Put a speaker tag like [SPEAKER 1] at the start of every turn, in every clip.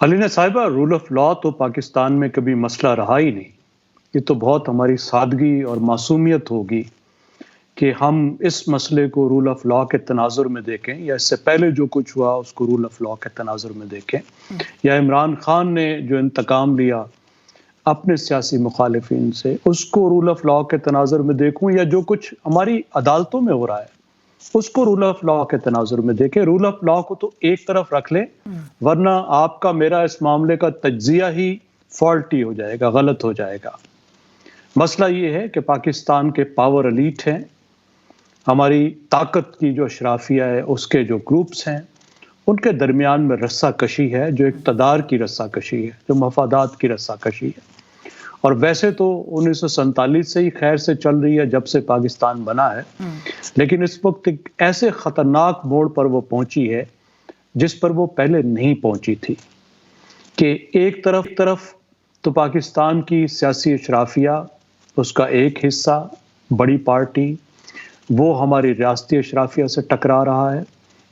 [SPEAKER 1] अलीना साहिबा, rule of law तो पाकिस्तान में कभी मसला रहा ही नहीं। ये तो बहुत हमारी सादगी और मासूमियत होगी कि हम इस मसले को रूल ऑफ लॉ के तनाजुर में देखें, या इससे पहले जो कुछ हुआ उसको रूल ऑफ लॉ के तनाजुर में देखें, या इमरान खान ने जो इंतकाम लिया अपने सियासी मुखालिफिन से उसको रूल ऑफ लॉ के तनाजुर में देखूं, या जो कुछ हमारी अदालतों में हो रहा है उसको रूल ऑफ लॉ के तनाजुर में देखें। रूल ऑफ लॉ को तो एक तरफ रख लें, वरना आपका मेरा इस मामले का तज्जिया ही फॉल्टी हो जाएगा, गलत हो जाएगा। मसला ये है कि पाकिस्तान के पावर एलीट हैं, हमारी ताकत की जो अशराफिया है उसके जो ग्रुप्स हैं, उनके दरमियान में रस्सा कशी है, जो इक़्तिदार की रस्सा कशी है, जो मफादात की रस्सा कशी है। और वैसे तो 1947 से ही खैर से चल रही है, जब से पाकिस्तान बना है, लेकिन इस वक्त एक ऐसे ख़तरनाक मोड़ पर वो पहुंची है जिस पर वो पहले नहीं पहुंची थी, कि एक तरफ तो पाकिस्तान की सियासी अशराफिया, उसका एक हिस्सा बड़ी पार्टी, वो हमारी रियासती अशराफिया से टकरा रहा है,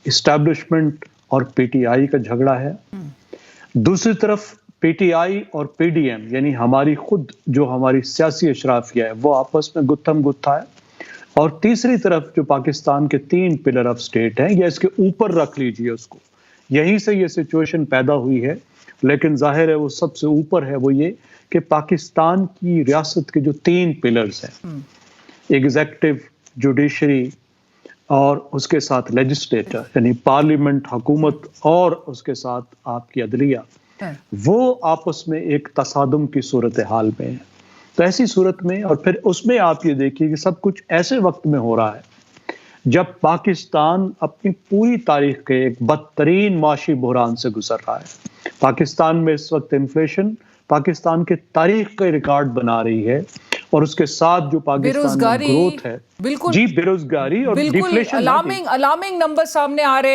[SPEAKER 1] इस्टेब्लिशमेंट और पीटीआई का झगड़ा है। दूसरी तरफ पीटीआई और पीडीएम यानी हमारी खुद जो हमारी सियासी अशराफिया है वो आपस में गुत्थम गुत्था है। और तीसरी तरफ जो पाकिस्तान के 3 पिलर ऑफ स्टेट हैं, या इसके ऊपर रख लीजिए उसको, यहीं से ये सिचुएशन पैदा हुई है। लेकिन जाहिर है वो सबसे ऊपर है, वो ये कि पाकिस्तान की रियासत के जो 3 पिलर्स हैं, एग्जीक्यूटिव, जुडिशरी और उसके साथ लेजिस्लेटर यानी पार्लियामेंट, हुकूमत, और उसके साथ आपकी अदलिया, वो आपस में एक तसादुम की सूरत हाल में है। तो ऐसी सूरत में, और फिर उसमें आप ये देखिए कि सब कुछ ऐसे वक्त में हो रहा है जब पाकिस्तान अपनी पूरी तारीख के एक बदतरीन माशी बहरान से गुजर रहा है। पाकिस्तान में इस वक्त इन्फ्लेशन पाकिस्तान के तारीख का रिकॉर्ड बना रही है, और उसके साथ जो पाकिस्तान में ग्रोथ है,
[SPEAKER 2] बिल्कुल
[SPEAKER 1] जी, बेरोजगारी और डिफ्लेशन,
[SPEAKER 2] अलार्मिंग नंबर सामने आ रहे हैं।